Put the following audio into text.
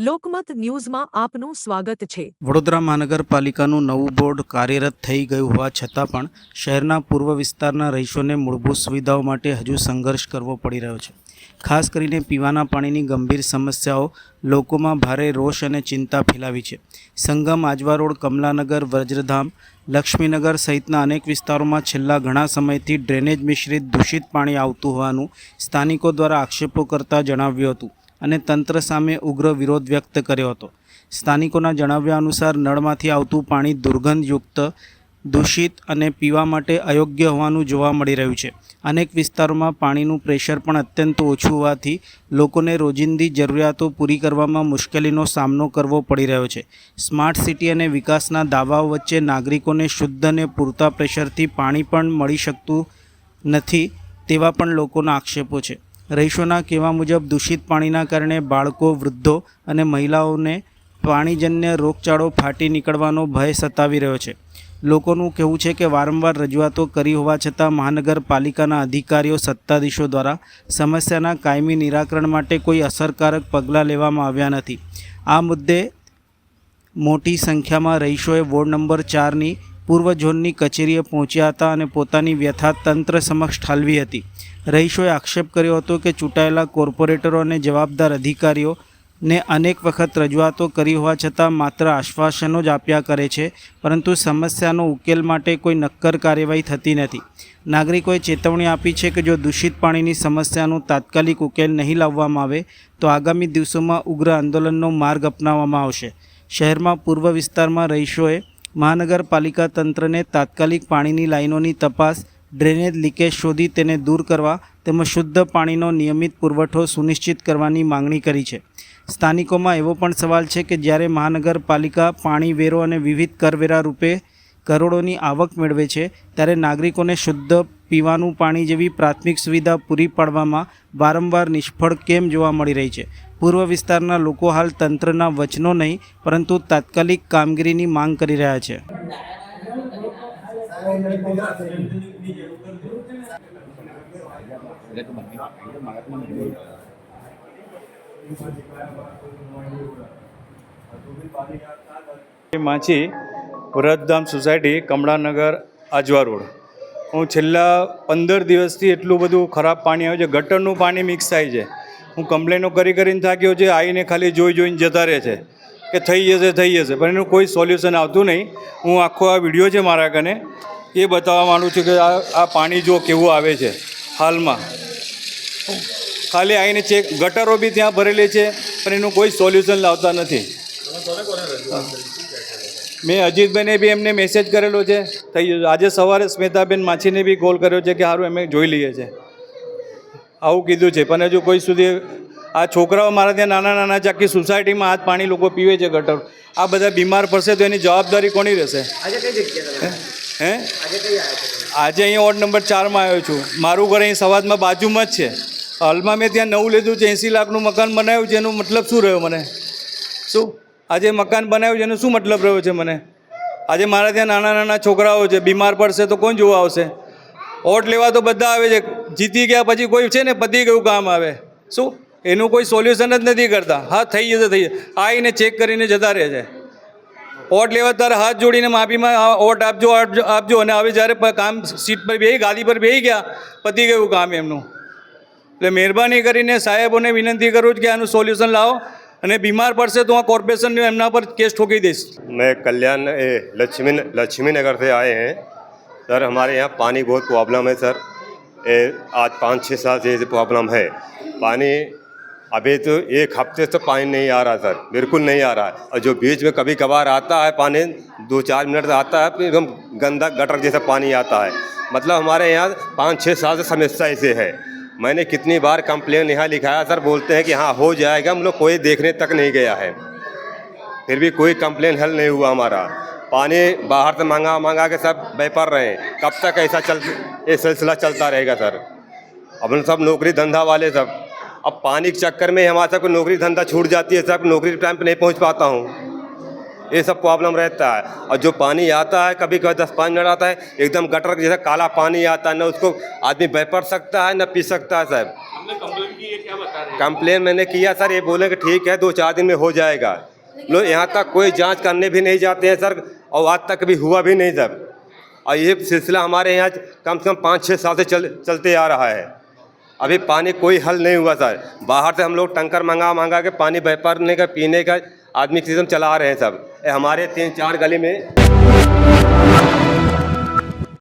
લોકમત ન્યૂઝમાં આપનું સ્વાગત છે। વડોદરા મહાનગરપાલિકાનું નવું બોર્ડ કાર્યરત થઈ ગયું હોવા છતાં પણ શહેરના પૂર્વ વિસ્તારના રહીશોને મૂળભૂત સુવિધાઓ માટે હજુ સંઘર્ષ કરવો પડી રહ્યો છે। ખાસ કરીને પીવાના પાણીની ગંભીર સમસ્યાઓ લોકોમાં ભારે રોષ અને ચિંતા ફેલાવી છે। સંગમ, આજવા રોડ, કમલાનગર, વજ્રધામ, લક્ષ્મીનગર સહિતના અનેક વિસ્તારોમાં છેલ્લા ઘણા સમયથી ડ્રેનેજ મિશ્રિત દૂષિત પાણી આવતું હોવાનું સ્થાનિકો દ્વારા આક્ષેપો કરતા જણાવ્યું હતું અને તંત્ર સામે ઉગ્ર વિરોધ વ્યક્ત કર્યો હતો। સ્થાનિકોના જણાવ્યા અનુસાર નળમાંથી આવતું પાણી દુર્ગંધયુક્ત, દૂષિત અને પીવા માટે અયોગ્ય હોવાનું જોવા મળી રહ્યું છે। અનેક વિસ્તારોમાં પાણીનું પ્રેશર પણ અત્યંત ઓછું હોવાથી લોકોને રોજિંદી જરૂરિયાતો પૂરી કરવામાં મુશ્કેલીનો સામનો કરવો પડી રહ્યો છે। સ્માર્ટ સિટી અને વિકાસના દાવાઓ વચ્ચે નાગરિકોને શુદ્ધ અને પૂરતા પ્રેશરથી પાણી પણ મળી શકતું નથી તેવા પણ લોકોના આક્ષેપો છે। રહીશોના કહેવા મુજબ દૂષિત પાણીના કારણે બાળકો, વૃદ્ધો અને મહિલાઓને પાણીજન્ય રોગચાળો ફાટી નીકળવાનો ભય સતાવી રહ્યો છે। લોકોનું કહેવું છે કે વારંવાર રજૂઆતો કરી હોવા છતાં મહાનગરપાલિકાના અધિકારીઓ, સત્તાધીશો દ્વારા સમસ્યાના કાયમી નિરાકરણ માટે કોઈ અસરકારક પગલાં લેવામાં આવ્યા નથી। આ મુદ્દે મોટી સંખ્યામાં રહીશોએ વોર્ડ નંબર 4ની પૂર્વ ઝોનની કચેરીએ પહોંચ્યા હતા અને પોતાની વ્યથા તંત્ર સમક્ષ ઠાલવી હતી। રહીશોએ આક્ષેપ કર્યો હતો કે ચૂંટાયેલા કોર્પોરેટરો અને જવાબદાર અધિકારીઓને અનેક વખત રજૂઆતો કરી હોવા છતાં માત્ર આશ્વાસનો જ આપ્યા કરે છે, પરંતુ સમસ્યાનો ઉકેલ માટે કોઈ નક્કર કાર્યવાહી થતી નથી। નાગરિકોએ ચેતવણી આપી છે કે જો દૂષિત પાણીની સમસ્યાનો તાત્કાલિક ઉકેલ નહીં લાવવામાં આવે તો આગામી દિવસોમાં ઉગ્ર આંદોલનનો માર્ગ અપનાવવામાં આવશે। શહેરમાં પૂર્વ વિસ્તારમાં રહીશોએ મહાનગરપાલિકા તંત્રને તાત્કાલિક પાણીની લાઇનોની તપાસ, ડ્રેનેજ લીકેજ શોધી તેને દૂર કરવા તેમજ શુદ્ધ પાણીનો નિયમિત પુરવઠો સુનિશ્ચિત કરવાની માંગણી કરી છે। સ્થાનિકોમાં એવો પણ સવાલ છે કે જ્યારે મહાનગરપાલિકા પાણી વેરો અને વિવિધ કરવેરા રૂપે કરોડોની આવક મેળવે છે ત્યારે નાગરિકોને શુદ્ધ પીવાનું પાણી જેવી પ્રાથમિક સુવિધા પૂરી પાડવામાં વારંવાર નિષ્ફળ કેમ જોવા મળી રહી છે। પૂર્વ વિસ્તારના લોકો હાલ તંત્રના વચનો નહીં પરંતુ તાત્કાલિક કામગીરીની માંગ કરી રહ્યા છે। માછી, વૃદ્ધામ સોસાયટી, કમળાનગર, આજવા રોડ। હું છેલ્લા 15 દિવસથી એટલું બધું ખરાબ પાણી આવે છે, ગટરનું પાણી મિક્સ થાય છે। હું કમ્પ્લેનો કરીને થાક્યો છે, આવીને ખાલી જોઈને જતા રહે છે કે થઈ જશે પણ એનું કોઈ સોલ્યુશન આવતું નહીં। હું આખો આ વિડીયો છે મારા કને એ બતાવવા માંગુ છું કે આ પાણી જો કેવું આવે છે હાલમાં। ખાલી આવીને ચેક, ગટરો બી ત્યાં ભરેલી છે પણ એનું કોઈ સોલ્યુશન લાવતા નથી। મેં અજીતભાઈને બી એમને મેસેજ કરેલો છે, થઈ જશે। આજે સવારે સ્મિતાબેન માછીને બી કોલ કર્યો છે કે સારું અમે જોઈ લઈએ છીએ, આવું કીધું છે પણ હજુ કોઈ સુધી આ છોકરાઓ મારા ત્યાં નાના છે, આખી સોસાયટીમાં આ જ પાણી લોકો પીવે છે ગટર। આ બધા બીમાર પડશે તો એની જવાબદારી કોની રહેશે? આજે અહીંયા વોર્ડ નંબર 4માં આવ્યો છું। મારું ઘર અહીં સવાદમાં બાજુમાં જ છે। હાલમાં મેં ત્યાં નવું લીધું છે, 80 લાખનું મકાન બનાવ્યું છે, એનો મતલબ શું રહ્યો મને? શું આજે મકાન બનાવ્યું છે એનો શું મતલબ રહ્યો છે મને? આજે મારા ત્યાં નાના છોકરાઓ છે, બીમાર પડશે તો કોણ જોવા આવશે? વોટ લેવા તો બધા આવે છે, જીતી ગયા પછી કોઈ છે ને પતી ગયું કામ આવે, શું એનું કોઈ સોલ્યુશન જ નથી કરતા। હા થઈ જશે આવીને ચેક કરીને જતા રહે છે। વોટ લેવા તારે હાથ જોડીને માફીમાં વોટ આપજો અને હવે જ્યારે કામ સીટ પર બેસી, ગાદી પર બેસી ગયા, પતી ગયું કામ એમનું। એટલે મહેરબાની કરીને સાહેબોને વિનંતી કરું છું કે આનું સોલ્યુશન લાવો અને બીમાર પડશે તો આ કોર્પોરેશન એમના પર કેસ ठोकी दीस। मैं कल्याण लक्ष्मी नगर से आए हैं सर। हमारे यहाँ पानी बहुत प्रॉब्लम है सर। आज 5-6 साल से ये प्रॉब्लम है। पानी अभी तो 1 हफ्ते से पानी नहीं आ रहा सर, बिल्कुल नहीं आ रहा है। और जो बीच में कभी कभार आता है पानी 2-4 मिनट आता है, फिर एकदम गंदा गटर जैसा पानी आता है। मतलब हमारे यहाँ 5-6 साल से समस्या ऐसे है। मैंने कितनी बार कंप्लेन यहाँ लिखाया सर, बोलते हैं कि हाँ हो जाएगा, हम लोग कोई देखने तक नहीं गया है, फिर भी कोई कंप्लेन हल नहीं हुआ हमारा। पानी बाहर से मंगा के सब बेपर रहे हैं। कब तक ऐसा ये सिलसिला चलता रहेगा सर? अपन सब नौकरी धंधा वाले सब, अब पानी के चक्कर में हमारा सबको नौकरी धंधा छूट जाती है, सब नौकरी टाइम पे नहीं पहुंच पाता हूँ, ये सब प्रॉब्लम रहता है। और जो पानी आता है कभी कभी 10-5 मिनट आता है, एकदम गटर जैसा काला पानी आता है, न उसको आदमी बह पड़ सकता है न पी सकता है साहब। की है, क्या बता रहे हैं? कंप्लेन मैंने किया सर, ये बोले कि ठीक है 2-4 दिन में हो जाएगा। लोग यहाँ तक कोई जांच करने भी नहीं जाते हैं सर, और आज तक भी हुआ भी नहीं सर। और ये सिलसिला हमारे यहाँ कम से कम 5-6 साल से चलते आ रहा है। अभी पानी कोई हल नहीं हुआ सर। बाहर से हम लोग टंकर मंगा के पानी व्यापारने का पीने का आदमी सिस्टम चला रहे हैं सब। हमारे 3-4 गली में